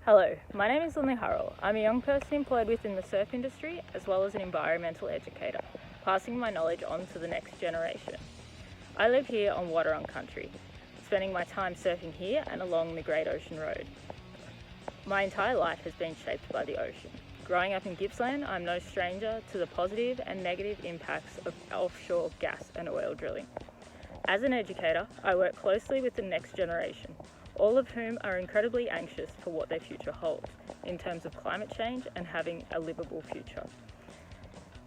Hello, my name is Linley Hurrell. I'm a young person employed within the surf industry as well as an environmental educator, passing my knowledge on to the next generation. I live here on Waterong country, spending my time surfing here and along the Great Ocean Road. My entire life has been shaped by the ocean. Growing up in Gippsland, I'm no stranger to the positive and negative impacts of offshore gas and oil drilling. As an educator, I work closely with the next generation, all of whom are incredibly anxious for what their future holds in terms of climate change and having a livable future.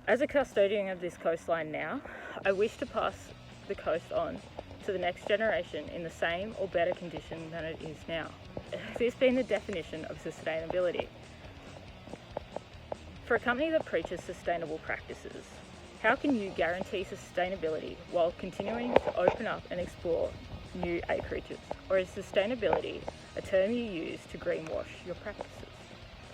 As a custodian of this coastline now, I wish to pass the coast on to the next generation in the same or better condition than it is now. This being the definition of sustainability. For a company that preaches sustainable practices, how can you guarantee sustainability while continuing to open up and explore new acreages? Or is sustainability a term you use to greenwash your practices?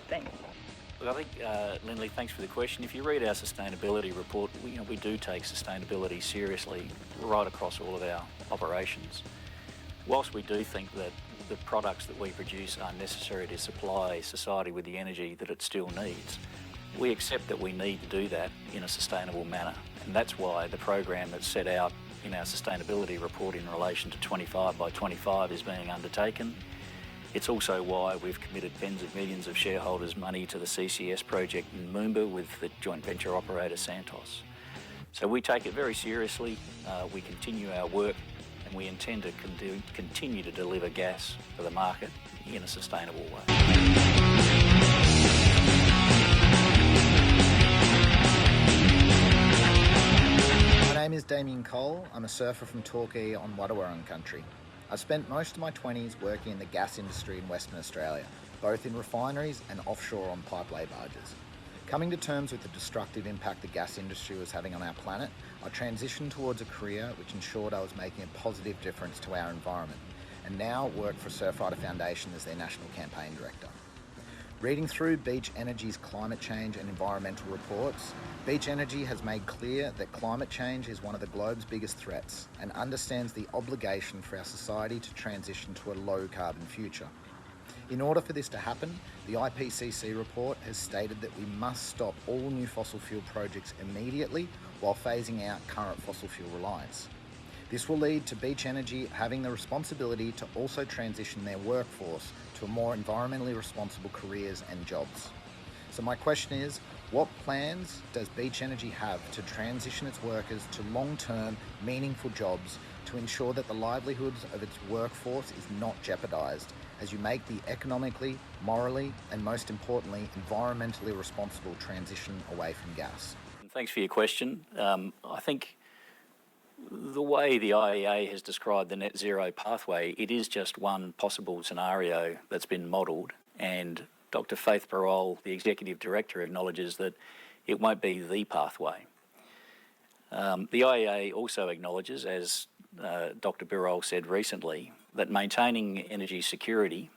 Thank you. Look, I think, Lindley, thanks for the question. If you read our sustainability report, we do take sustainability seriously right across all of our operations. Whilst we do think that the products that we produce are necessary to supply society with the energy that it still needs, we accept that we need to do that in a sustainable manner. And that's why the program that's set out in our sustainability report in relation to 25 by 25 is being undertaken. It's also why we've committed tens of millions of shareholders' money to the CCS project in Moomba with the joint venture operator Santos. So we take it very seriously, we continue our work, and we intend to continue to deliver gas for the market in a sustainable way. My name is Damien Cole. I'm a surfer from Torquay on Waterong country. I spent most of my 20s working in the gas industry in Western Australia, both in refineries and offshore on pipe-lay barges. Coming to terms with the destructive impact the gas industry was having on our planet, I transitioned towards a career which ensured I was making a positive difference to our environment, and now work for Surfrider Foundation as their National Campaign Director. Reading through Beach Energy's climate change and environmental reports, Beach Energy has made clear that climate change is one of the globe's biggest threats and understands the obligation for our society to transition to a low-carbon future. In order for this to happen, the IPCC report has stated that we must stop all new fossil fuel projects immediately while phasing out current fossil fuel reliance. This will lead to Beach Energy having the responsibility to also transition their workforce to more environmentally responsible careers and jobs. So my question is, what plans does Beach Energy have to transition its workers to long-term, meaningful jobs to ensure that the livelihoods of its workforce is not jeopardised as you make the economically, morally, and most importantly, environmentally responsible transition away from gas? Thanks for your question. I think the way the IEA has described the net zero pathway, it is just one possible scenario that's been modelled, and Dr. Faith Parole, the Executive Director, acknowledges that it won't be the pathway. The IEA also acknowledges, as Dr. Birol said recently, that maintaining energy security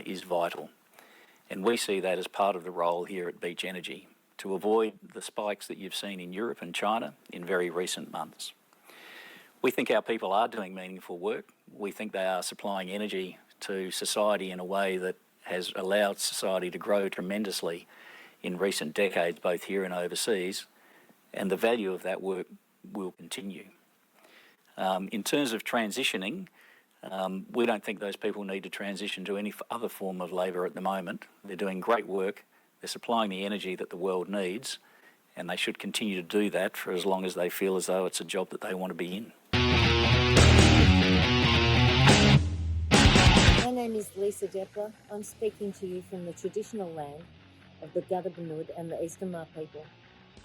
is vital, and we see that as part of the role here at Beach Energy to avoid the spikes that you've seen in Europe and China in very recent months. We think our people are doing meaningful work. We think they are supplying energy to society in a way that has allowed society to grow tremendously in recent decades, both here and overseas, and the value of that work will continue. In terms of transitioning, we don't think those people need to transition to any other form of labour at the moment. They're doing great work, they're supplying the energy that the world needs, and they should continue to do that for as long as they feel as though it's a job that they want to be in. My name is Lisa Deppler. I'm speaking to you from the traditional land of the Gazad and the Eastern Mar people.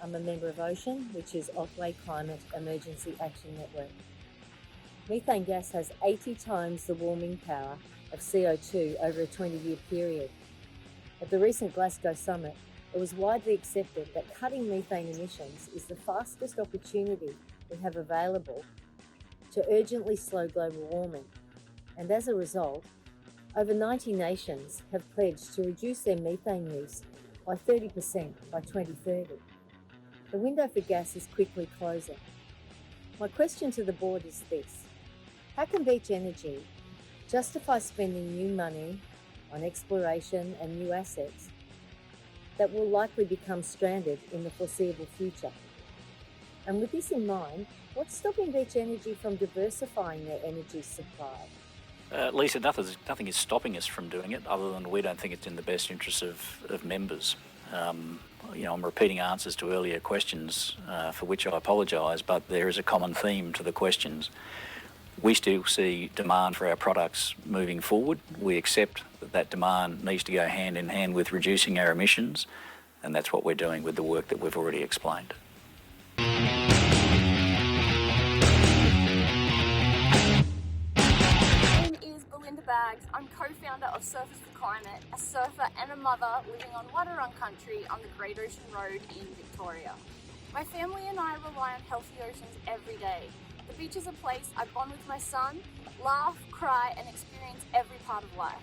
I'm a member of OCEAN, which is Otway Climate Emergency Action Network. Methane gas has 80 times the warming power of CO2 over a 20-year period. At the recent Glasgow summit, it was widely accepted that cutting methane emissions is the fastest opportunity we have available to urgently slow global warming. And as a result, over 90 nations have pledged to reduce their methane use by 30% by 2030. The window for gas is quickly closing. My question to the board is this: how can Beach Energy justify spending new money on exploration and new assets that will likely become stranded in the foreseeable future. And with this in mind, what's stopping Beach Energy from diversifying their energy supply? Lisa, nothing is stopping us from doing it, other than we don't think it's in the best interests of members. I'm repeating answers to earlier questions, for which I apologise, but there is a common theme to the questions. We still see demand for our products moving forward. We accept that demand needs to go hand in hand with reducing our emissions, and that's what we're doing with the work that we've already explained. My name is Belinda Bags. I'm co-founder of Surfers for Climate, a surfer and a mother living on Wadawurrung country on the Great Ocean Road in Victoria. My family and I rely on healthy oceans every day. The beach is a place I bond with my son, laugh, cry and experience every part of life.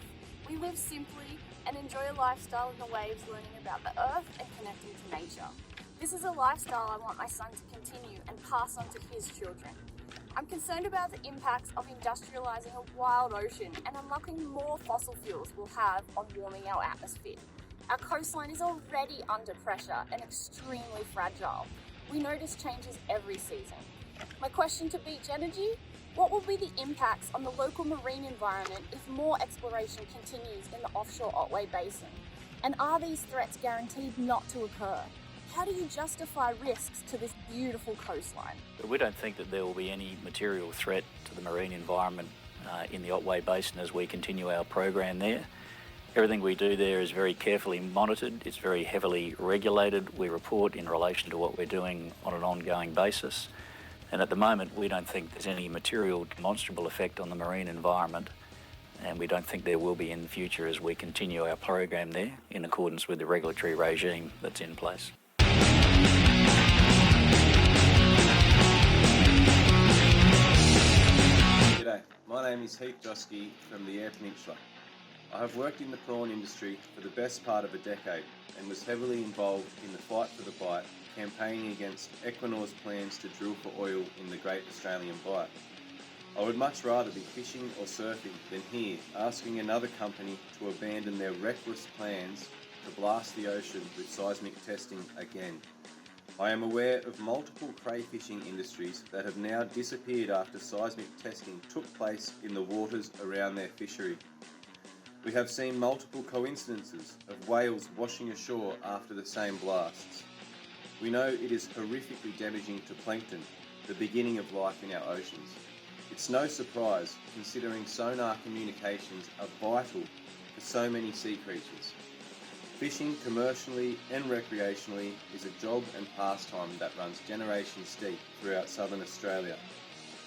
We live simply and enjoy a lifestyle in the waves, learning about the earth and connecting to nature. This is a lifestyle I want my son to continue and pass on to his children. I'm concerned about the impacts of industrialising a wild ocean and unlocking more fossil fuels will have on warming our atmosphere. Our coastline is already under pressure and extremely fragile. We notice changes every season. My question to Beach Energy: what will be the impacts on the local marine environment if more exploration continues in the offshore Otway Basin? And are these threats guaranteed not to occur? How do you justify risks to this beautiful coastline? We don't think that there will be any material threat to the marine environment in the Otway Basin as we continue our program there. Everything we do there is very carefully monitored, it's very heavily regulated. We report in relation to what we're doing on an ongoing basis. And at the moment, we don't think there's any material demonstrable effect on the marine environment, and we don't think there will be in the future as we continue our program there in accordance with the regulatory regime that's in place. G'day, my name is Heath Joskey from the Eyre Peninsula. I have worked in the prawn industry for the best part of a decade and was heavily involved in the fight for the bite, campaigning against Equinor's plans to drill for oil in the Great Australian Bight. I would much rather be fishing or surfing than here asking another company to abandon their reckless plans to blast the ocean with seismic testing again. I am aware of multiple crayfishing industries that have now disappeared after seismic testing took place in the waters around their fishery. We have seen multiple coincidences of whales washing ashore after the same blasts. We know it is horrifically damaging to plankton, the beginning of life in our oceans. It's no surprise, considering sonar communications are vital for so many sea creatures. Fishing commercially and recreationally is a job and pastime that runs generations deep throughout southern Australia,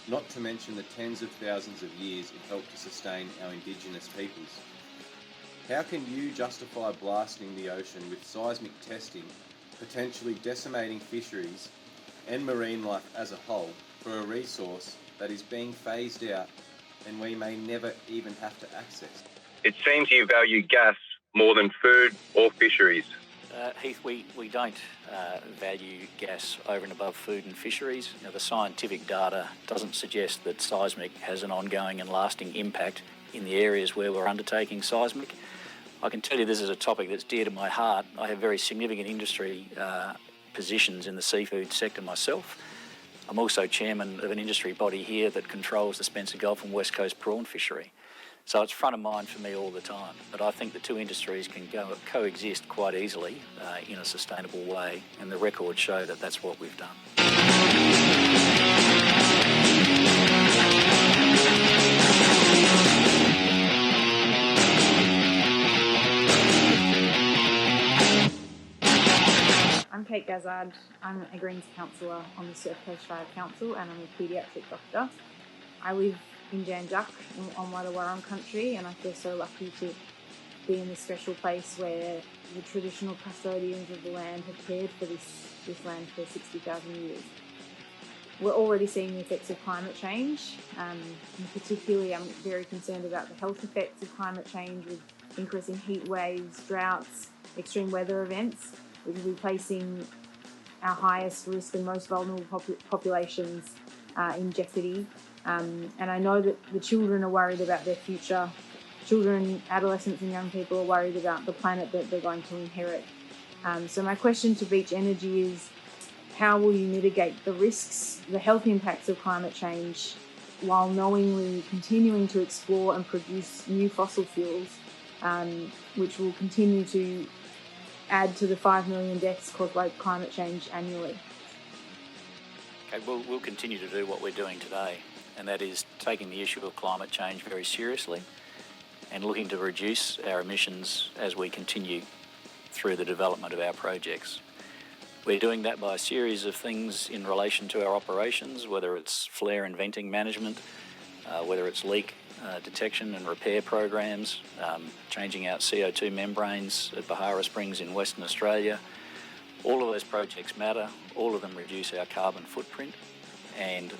not to mention the tens of thousands of years it helped to sustain our Indigenous peoples. How can you justify blasting the ocean with seismic testing, potentially decimating fisheries and marine life as a whole for a resource that is being phased out and we may never even have to access? It seems you value gas more than food or fisheries. Heath, we don't value gas over and above food and fisheries. The scientific data doesn't suggest that seismic has an ongoing and lasting impact in the areas where we're undertaking seismic. I can tell you this is a topic that's dear to my heart. I have very significant industry positions in the seafood sector myself. I'm also chairman of an industry body here that controls the Spencer Gulf and West Coast prawn fishery. So it's front of mind for me all the time. But I think the two industries can coexist quite easily in a sustainable way, and the records show that that's what we've done. I'm Kate Gazad. I'm a Greens councillor on the Surf Coast Shire Council, and I'm a paediatric doctor. I live in Janjuk on Wadawurrung country, and I feel so lucky to be in this special place where the traditional custodians of the land have cared for this land for 60,000 years. We're already seeing the effects of climate change, and particularly I'm very concerned about the health effects of climate change with increasing heat waves, droughts, extreme weather events, which will be placing our highest risk and most vulnerable populations in jeopardy. And I know that the children are worried about their future children, adolescents and young people are worried about the planet that they're going to inherit. So my question to Beach Energy is, how will you mitigate the risks, the health impacts of climate change, while knowingly continuing to explore and produce new fossil fuels, which will continue to add to the 5 million deaths caused by climate change annually? Okay, we'll continue to do what we're doing today, and that is taking the issue of climate change very seriously and looking to reduce our emissions as we continue through the development of our projects. We're doing that by a series of things in relation to our operations, whether it's flare and venting management, whether it's leak detection and repair programs, changing out CO2 membranes at Bahara Springs in Western Australia. All of those projects matter, all of them reduce our carbon footprint, and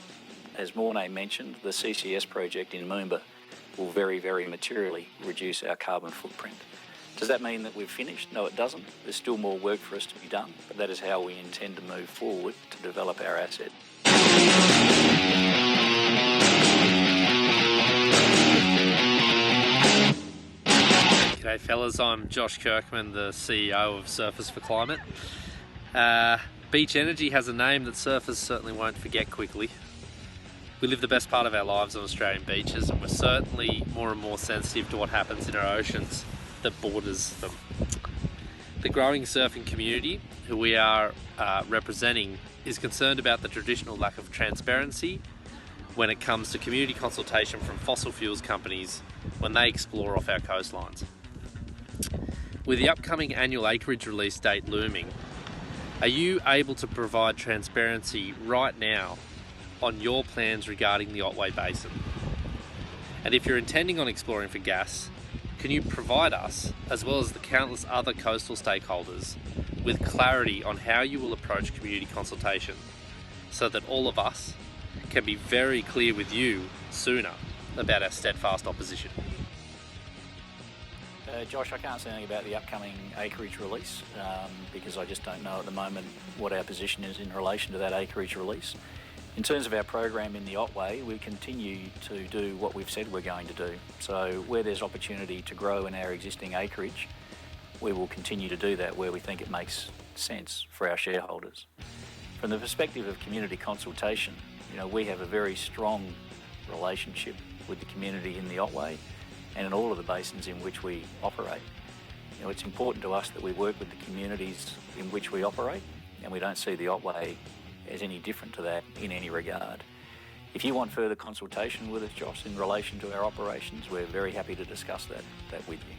as Mornay mentioned, the CCS project in Moomba will very, very materially reduce our carbon footprint. Does that mean that we've finished? No, it doesn't. There's still more work for us to be done, but that is how we intend to move forward to develop our asset. G'day fellas, I'm Josh Kirkland, the CEO of Surfers for Climate. Beach Energy has a name that surfers certainly won't forget quickly. We live the best part of our lives on Australian beaches, and we're certainly more and more sensitive to what happens in our oceans that borders them. The growing surfing community, who we are representing, is concerned about the traditional lack of transparency when it comes to community consultation from fossil fuels companies when they explore off our coastlines. With the upcoming annual acreage release date looming, are you able to provide transparency right now on your plans regarding the Otway Basin? And if you're intending on exploring for gas, can you provide us, as well as the countless other coastal stakeholders, with clarity on how you will approach community consultation so that all of us can be very clear with you sooner about our steadfast opposition? Josh, I can't say anything about the upcoming acreage release because I just don't know at the moment what our position is in relation to that acreage release. In terms of our program in the Otway, we continue to do what we've said we're going to do. So where there's opportunity to grow in our existing acreage, we will continue to do that where we think it makes sense for our shareholders. From the perspective of community consultation, we have a very strong relationship with the community in the Otway and in all of the basins in which we operate. It's important to us that we work with the communities in which we operate, and we don't see the Otway as any different to that in any regard. If you want further consultation with us, Josh, in relation to our operations, we're very happy to discuss that with you.